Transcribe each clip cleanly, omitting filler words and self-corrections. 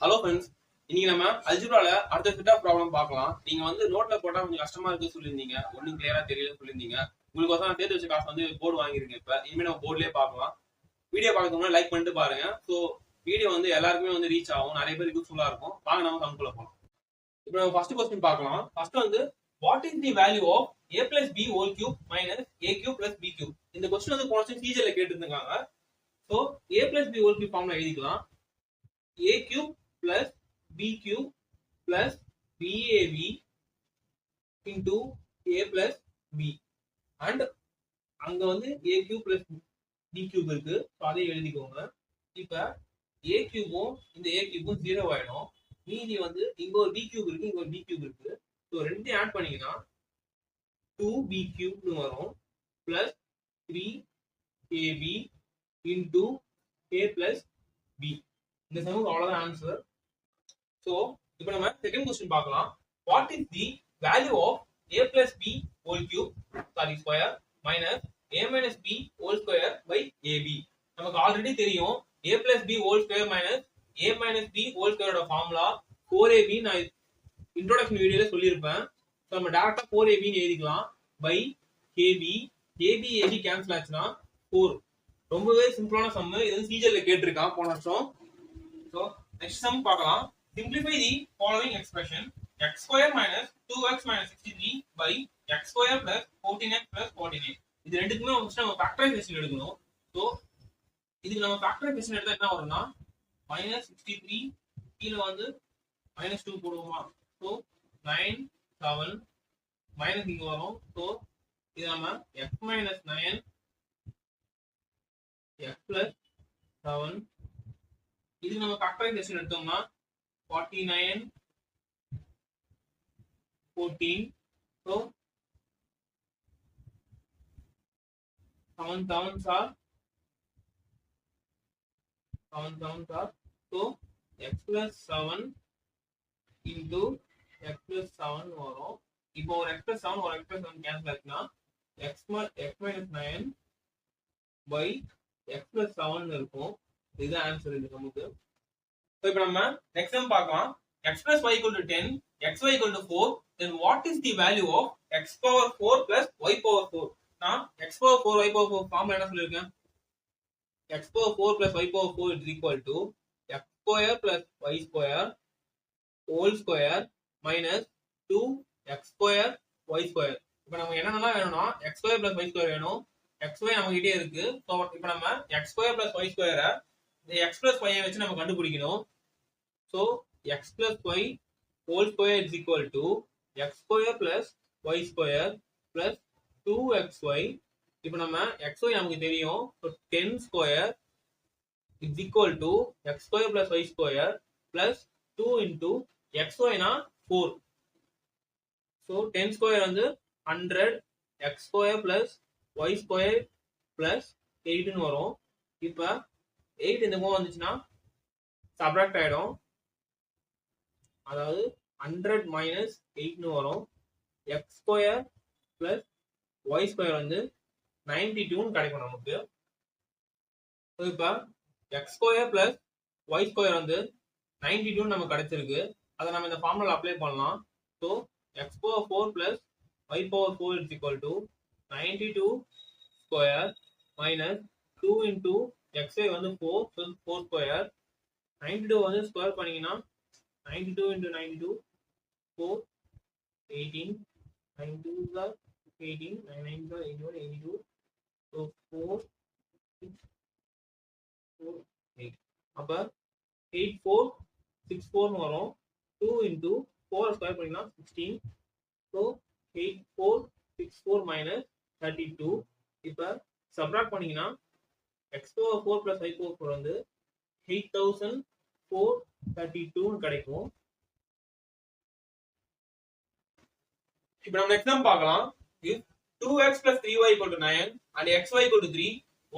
Hello friends, இன்னைக்கு நம்ம அல்ஜிப்ரால அடுத்த செட் ஆஃப் ப்ராப்ளம் பார்க்கலாம். நீங்க வந்து நோட்ல போட்டா கொஞ்சம் கஷ்டமா இருக்கு சொல்லியிருந்தீங்க, ஒன்றும் கிளியரா தெரியல சொல்லியிருந்தீங்க. உங்களுக்கு வந்து சேர்த்து வச்ச காசு வந்து போர்டு வாங்கிருக்கேன். இப்ப இனிமே நம்ம போர்ட்லயே பார்க்கலாம். வீடியோ பார்க்கறதுக்கு முன்னாடி லைக் பண்ணிட்டு பாருங்க. ஸோ வீடியோ வந்து எல்லாருக்குமே வந்து ரீச் ஆகும், நிறைய பேருக்கு யூஸ்ஃபுல்லா இருக்கும். வாங்க நம்ம சம்குள்ள போகலாம். இப்போ நம்ம ஃபர்ஸ்ட் கொஸ்டின் பார்க்கலாம். ஃபர்ஸ்ட் வந்து what is the value of a plus b whole cube minus a cube plus b cube? இந்த கொஸ்டின் வந்து போன சீஜர்ல கேட்டுருக்காங்க. So a plus b whole cube ஃபார்ம்ல எழுதிக்கலாம். a cube plus b cube plus bab into a plus b and அங்க வந்து a cube plus b cube இருக்கு. அதை எழுதிக்கோங்க. இப்ப a cube இந்த a cube 0 ஆயிடும். மீதி வந்து இங்க ஒரு b cube இருக்கு, இங்க ஒரு b cube இருக்கு. ஸோ ரெண்டையும் ஆட் பண்ணீங்கன்னா 2b cube வரும் plus 3ab into a plus b. இந்த சமூக அவ்வளவுதான் ஆன்சர். ஸோ இப்போ நம்ம செகண்ட் கொஸ்டின் பார்க்கலாம். What is the value of a plus b whole cube sorry square minus a minus b whole square by ab? நமக்கு already தெரியும் a plus b whole square minus a minus b whole square ஓட formula 4ab. நான் introduction வீடியோல சொல்லியிருப்பேன். So நம்ம டேரக்டா 4ab ன்னு எழுதிக்கலாம் by kb. kb ab cancel ஆச்சுன்னா 4. ரொம்பவே சிம்பிளான சம். இது சீஜர்ல கேட்டிருக்கான் போன வருஷம். ஸோ நெக்ஸ்ட் சம் பார்க்கலாம். Simplify the following expression: x square minus 2x minus 63 by x square plus 14x plus 48. இது ரெண்டுக்குமே ஃபர்ஸ்ட் நம்ம ஃபேக்டரைசேஷன் எடுக்கணும். சோ இதுக்கு நம்ம ஃபேக்டரைசேஷன் எடுத்தா என்ன வரும்னா -63 கீழ வந்து -2 போடுவோமா. சோ 9 7 மைனஸ் இங்க வரும். சோ இது நம்ம x minus 9 x plus 7 இது நம்ம ஃபேக்டரைசேஷன் எடுத்தோம்னா 49 14. So 7 7s are so x plus 7 into x plus 7 வரும். இப்போ ஒரு x plus 7 ஒரு x plus 7 கேன்சல் ஆச்சுன்னா x minus 9 by x plus 7 இருக்கும். இதுதான் ஆன்சர் இது நமக்கு. So இப்போ நம்ம நெக்ஸ்ட் சம் பார்க்கலாம். x plus y equal to 10, xy equal to 4, then what is the value of x power 4 plus y power 4? நான் x power 4 y power 4 formula என்ன சொல்லிருக்கேன்? x power 4 plus y power 4 is equal to x square plus y square whole square minus 2x square y square. இப்போ நம்ம என்னென்னலாம் வேணும்னா x square plus y square வேணும். xy நம்ம கிட்டே இருக்கு. ஸோ இப்போ நம்ம x square plus y square இந்த x plus y வச்சு நம்ம கண்டுபிடிக்கணும். So x plus y whole square is equal to x square plus y square plus 2xy. இப்போ நம்ம xy நமக்கு தெரியும். So 10 square is equal to x square plus y square plus 2 into xy na 4. So 10 square வந்து 100 x square plus y square plus 8 ன்னு வரும். இப்போ 8 இந்த பக்கம் வந்துச்சுன்னா சப்ட்ராக்ட் ஆயிடும். அதாவது 100 minus 8 ன்னு வரும். x square plus y square வந்து 92 ன்னு கிடைக்கும் நமக்கு. இப்போ x square plus y square வந்து 92 நமக்கு கிடைச்சிருக்கு. அதை நம்ம இந்த ஃபார்முலா அப்ளை பண்ணலாம். So x power 4 plus y power 4 is equal to 92 square minus 2 into xy வந்து 4, so 4 square. 92 வந்து ஸ்கொயர் பண்ணீங்கன்னா 92 into 92 4 18 92 are 18 99 are 81 82. So 4 6 4 8. அப்ப 8464 ன்னு வரும். 2 into 4 ஸ்கொயர் பண்ணீங்கன்னா 16. So 8464 minus 32. இப்ப சப்ட்ராக்ட் பண்ணீங்கன்னா x power 4 plus y power 4 வந்து 8432 ன்னு கிடைக்கும். இப்போ நம்ம நெக்ஸ்ட் சம் பார்க்கலாம். if 2x plus 3y equal to 9 and xy equal to 3,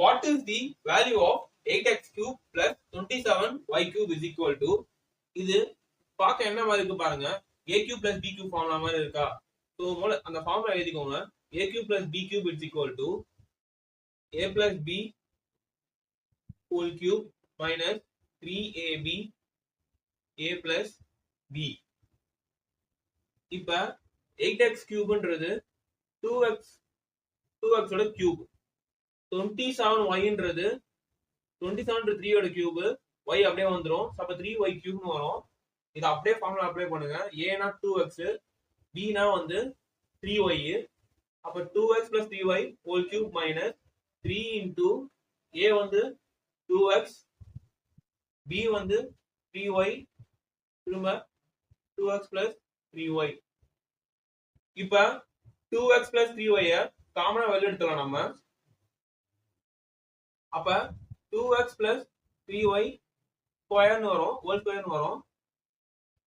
what is the value of 8x cube plus 27y cube is equal to? இது பார்க்க என்ன மாதிரி இருக்கு பாருங்க. a cube plus b cube formula மாதிரி இருக்கா? So முதல்ல அந்த ஃபார்முலா எழுதிக்கோங்க. a cube plus b cube is equal to a plus b whole cube minus 3ab a plus b. இப்ப 8x கியூப்ன்றது 2x ஓட கியூப், 27yன்றது 27 3 ஓட கியூப், y அப்படியே வந்துரும். அப்ப 3y கியூப்னு வரும். இத அப்படியே ஃபார்முலா அப்ளை பண்ணுங்க. a னா 2x, b னா வந்து 3y. அப்ப 2x plus 3y whole cube minus 3 into a வந்து 2x, b வந்து 3y, திரும்ப 2x plus 3y. இப்ப 2x plus 3y காமனா வெளிய எடுத்துக்கலாம் நம்ம. அப்ப 2x plus 3y ஸ்கொயர்னு வரும், ஹோல் ஸ்கொயர்னு வரும்,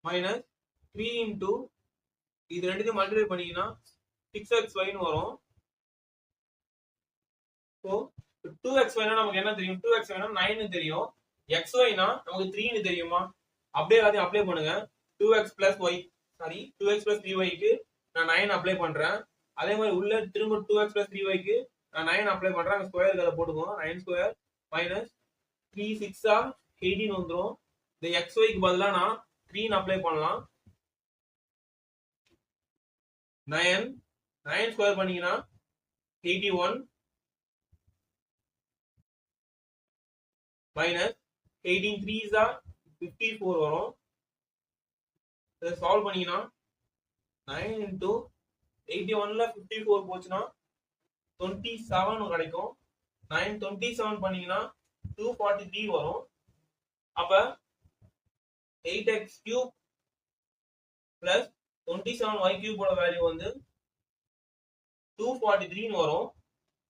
மைனஸ் 3 into இது ரெண்டுத்தையும் மல்டிப்ளை பண்ணீங்கன்னா 6xy னு வரும். சோ 2xy னா நமக்கு என்ன தெரியும்? 2xy னா 9 னு தெரியும். xy னா நமக்கு 3 னு தெரியுமா? அப்படியே எல்லாத்தையும் அப்ளை பண்ணுங்க. 2x plus 3y க்கு நான் 9 அப்ளை பண்றேன். அதே மாதிரி உள்ள திரும்ப 2x plus 3y க்கு நான் 9 அப்ளை பண்றேன். அங்க ஸ்கொயர் கத போடுவோம். 9 ஸ்கொயர் மைனஸ் 3 6 18 வந்துரும். இந்த xy க்கு பதிலா நான் 3 னு அப்ளை பண்ணலாம். 9 ஸ்கொயர் பண்ணீங்கன்னா 81 மைனஸ் 18 3s 54 வரும். இத சால்வ் பண்ணீங்கன்னா 9 into 81ல 54 போச்சுன்னா 27 கிடைக்கும். 9 27 பண்ணீங்கன்னா 243 வரும். அப்ப 8x cube plus 27y cube ஓட வேல்யூ வந்து 243 னு வரும்.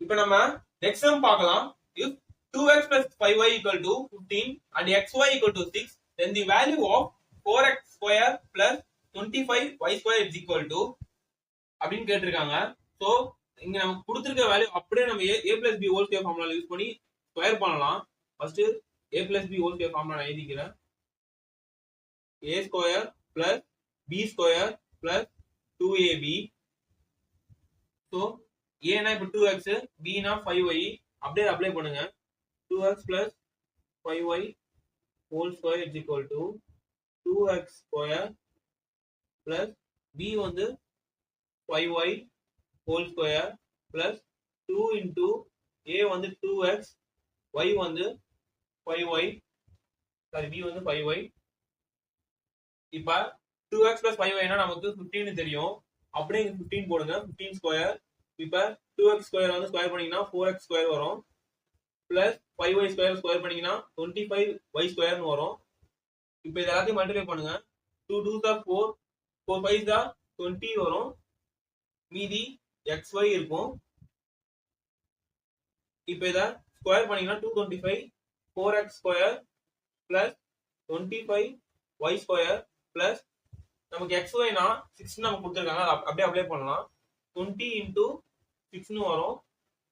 இப்போ நம்ம நெக்ஸ்ட் சம் பார்க்கலாம். if 2x plus 5y equal to 15 and xy equal to 6, then the value of 4x square plus 25y square is equal to அப்படின்னு கேட்டிருக்காங்க. சோ இங்க நமக்கு கொடுத்திருக்க வேல்யூ அப்படியே நம்ம a plus b whole square formula use பண்ணி square பண்ணலாம். First a plus b whole square formula நான் எழுதிக்கிறேன். a square plus b square plus 2ab. So a னா இப்ப 2x, b னா 5y, அப்படியே அப்ளை பண்ணுங்க. 2x plus 5y whole square is equal to 2x square plus b வந்து 5y whole square plus 2 into a வந்து 2x, y வந்து 5y, b வந்து 5y. இப்ப 2x plus 5y னா நமக்கு 15 னு தெரியும். அப்படியே 15 போடுங்க. 15 ஸ்கொயர். இப்ப 2x ஸ்கொயர் வந்து ஸ்கொயர் பண்ணீங்கன்னா 4x ஸ்கொயர் வரும். பிளஸ் 5y ஸ்கொயர் பண்ணீங்கன்னா 25y ஸ்கொயர்னு வரும். இப்போ இது எல்லாத்தையும் மல்டிப்ளை பண்ணுங்க. 2 2s 4, 4 5s 20 வரும். மீதி xy இருக்கும். இப்போ இத ஸ்கொயர் பண்ணீங்கன்னா 225 4x square plus 25y square plus நமக்கு xy னா 6 நமக்கு கொடுத்திருக்காங்க. அப்படியே அப்ளை பண்ணலாம். 20 into 6 னு வரும்.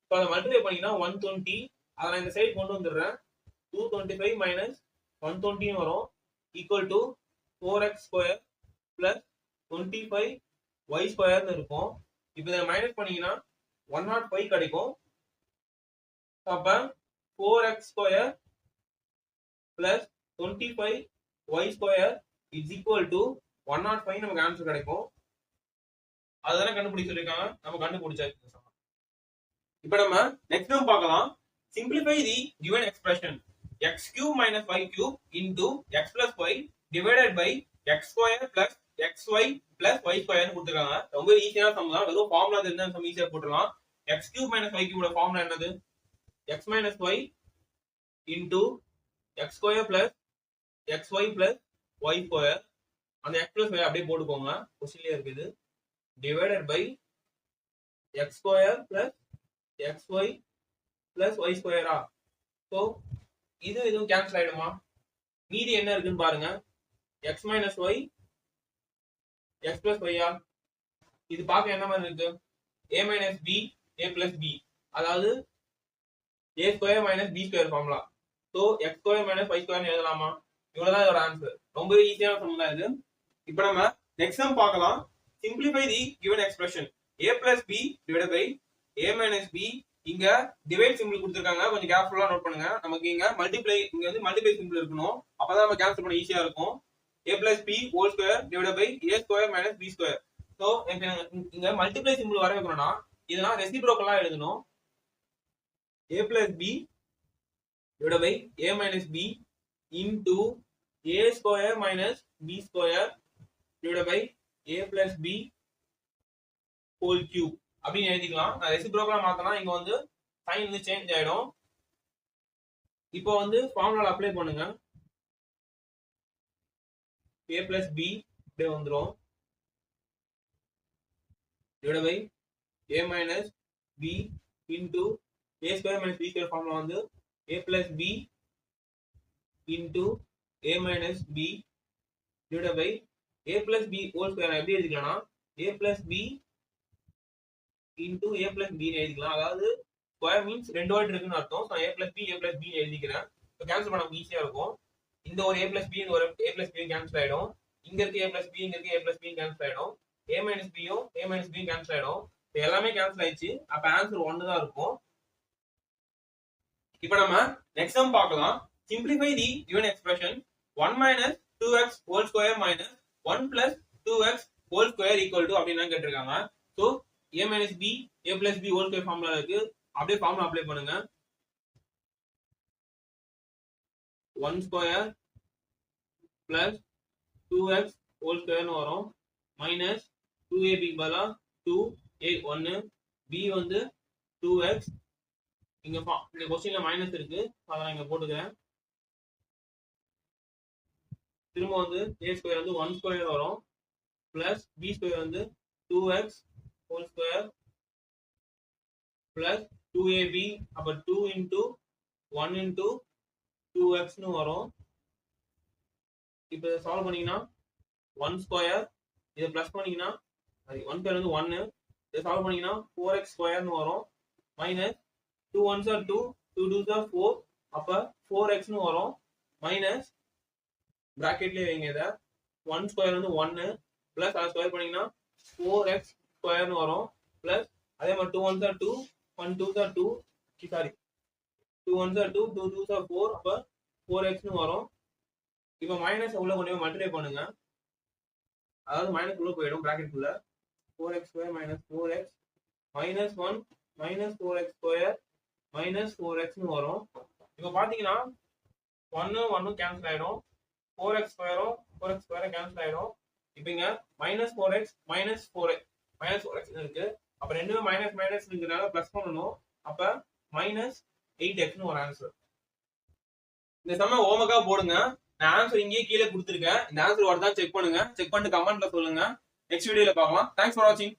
சோ அத மல்டிப்ளை பண்ணீங்கன்னா 120. அத நான் இந்த சைடு கொண்டு வந்துறேன். 225 minus 120 னு வரும். equal to 4x square plus 25y square னு இருக்கும். இப்போ இத மைனஸ் பண்ணீங்கன்னா 105 கிடைக்கும். அப்ப 4x square plus 25y square is equal to 105 நமக்கு ஆன்சர் கிடைக்கும். அதுதானே கண்டுபிடிக்க சொல்லிருக்காங்க. நம்ம கண்டுபிடிச்சாச்சு. இப்போ நம்ம நெக்ஸ்ட் நம்ம பார்க்கலாம். simplify the given expression x cube minus y cube into x plus y divided by x square plus xy plus y square னு கொடுத்திருக்காங்க. ரொம்ப ஈஸியான சம் தான். வெறும் ஃபார்முலா தெரிஞ்சா சம் ஈஸியா போட்டுறலாம். x cube minus y cube ஓட ஃபார்முலா என்னது? x minus y into x square plus xy plus y square. அந்த x plus y அப்படியே போட்டுக்கோங்க. क्वेश्चनலயே இருக்குது. divided by x square plus xy plus y square. So இதுவும் cancel ஆயிடுமா? மீதி என்ன இருக்குன்னு பாருங்க. x minus y x plus y. இது பார்க்க என்ன மாதிரி இருக்கு? a minus b a plus b, அதாவது a square minus b square formula. So x square minus y square னு எழுதலாமா? இவ்வளவுதான் இதோட ஆன்சர். ரொம்ப ஈஸியான சம் தான் இது. இப்போ நம்ம நெக்ஸ்ட் சம் பார்க்கலாம். simplify the given expression a plus b divided by a minus b. இங்க டிவைட் சிம்பிள் கொடுத்திருக்காங்க. கொஞ்சம் கேர்ஃபுல்லா நோட் பண்ணுங்க. நமக்கு இங்க மல்டிப்ளை, இங்க வந்து மல்டிப்ளை சிம்பிள் இருக்கணும். அப்பதான் நம்ம கேன்சல் பண்ண ஈஸியா இருக்கும். a plus b whole square divided by a square minus b square. So இங்க மல்டிப்ளை சிம்பிள் வர வைக்கணும்னா இதெல்லாம் ரெசிப்ரோக்கலா எழுதணும். a plus b divided by a minus b into a square minus b square divided by a plus b whole cube அப்படின்னு எழுதிக்கலாம். நான் ரெசிப்ரோக்கலா மாத்தனா இங்க வந்து சைன் வந்து சேஞ்ச் ஆயிடும். இப்போ வந்து ஃபார்முலா அப்ளை பண்ணுங்க. a plus b அப்படியே வந்துரும் divided by a minus b into a square minus b square formula வந்து a plus b into a minus b divided by a plus b whole square எப்படி எழுதிக்கலாம்னா a plus b into a plus b ன்னு எழுதிக்கலாம். அதாவது square means ரெண்டு what இருக்குன்னு அர்த்தம். So a plus b ன்னு எழுதிக்கிறேன். இப்போ கேன்சல் பண்ண நமக்கு ஈஸியா இருக்கும். இந்த ஒரு a plus b இந்த ஒரு a plus b கேன்சல் ஆயிடும். இங்க இருக்க a plus b இங்க இருக்க a plus b கேன்சல் ஆயிடும். a minus b யும் a minus b கேன்சல் ஆயிடும். இப்போ எல்லாமே கேன்சல் ஆயிடுச்சு. அப்ப ஆன்சர் 1 தான் இருக்கும். இப்போ நம்ம நெக்ஸ்ட் சம் பார்க்கலாம். Simplify the given expression 1 minus 2x whole square minus 1 plus 2x whole square equal to அப்படின்னு கேட்டிருக்காங்க. So a minus b a plus b whole square formula இருக்கு. அப்படியே ஃபார்முலா அப்ளை பண்ணுங்க. 1 square plus 2x whole square னு வரும் minus 2ab க்கு பதிலா 2a 1 b வந்து 2x இங்க இந்த क्वेश्चनல மைனஸ் இருக்கு. அத நான் இங்க போட்டுக்கிறேன். திரும்ப வந்து a ஸ்கொயர் வந்து 1 ஸ்கொயர் வரும் plus b ஸ்கொயர் வந்து 2x whole square plus 2ab அப்ப 2 into 1 into 2x னு வரும். இப்போ இத சால்வ் பண்ணீங்கன்னா 1 ஸ்கொயர் இத பிளஸ் பண்ணீங்கன்னா 1 ஸ்கொயர் வந்து 1 இத சால்வ் பண்ணீங்கன்னா 4x ஸ்கொயர் னு வரும் minus 2 1s are 2 2 2s are 4 அப்ப 4x னு வரும் மைனஸ் பிராக்கெட்லயே வைங்க இத 1 ஸ்கொயர் வந்து 1 பிளஸ் அத ஸ்கொயர் பண்ணீங்கன்னா 4x ஸ்கொயர் னு வரும் பிளஸ் அதே மாதிரி 2 1s are 2 1 2s are 2 sorry 2 1s are 2 2 2s are 4 அப்ப 4x னு வரும். இப்போ மைனஸ் உள்ள கொண்டு போய் மல்டிப்ளை பண்ணுங்க. அதாவது மைனஸ் உள்ள போய்டும் பிராக்கெட் குள்ள 4x square minus 4x minus 1 minus 4x square minus 4x னு வரும். இப்போ பாத்தீங்கன்னா 1 1 கேன்சல் ஆயிடும். 4x ஸ்கொயரும் 4x ஸ்கொயரும் கேன்சல் ஆயிடும். இப்போ இங்க -4x -4x இருக்கு. அப்ப ரெண்டுமே மைனஸ் மைனஸ் இருக்குறதால பிளஸ் பண்ணனும். அப்ப -8x னு ஒரு ஆன்சர். இந்த சம்ம ஹோம்வொர்க்கா போடுங்க. நான் ஆன்சர் இங்கேயே கீழே கொடுத்திருக்கேன். இந்த ஆன்சர் வருதா செக் பண்ணுங்க. செக் பண்ணிட்டு கமெண்ட்ல சொல்லுங்க. நெக்ஸ்ட் வீடியோல பார்க்கலாம். தேங்க்ஸ் ஃபார் வாட்சிங்.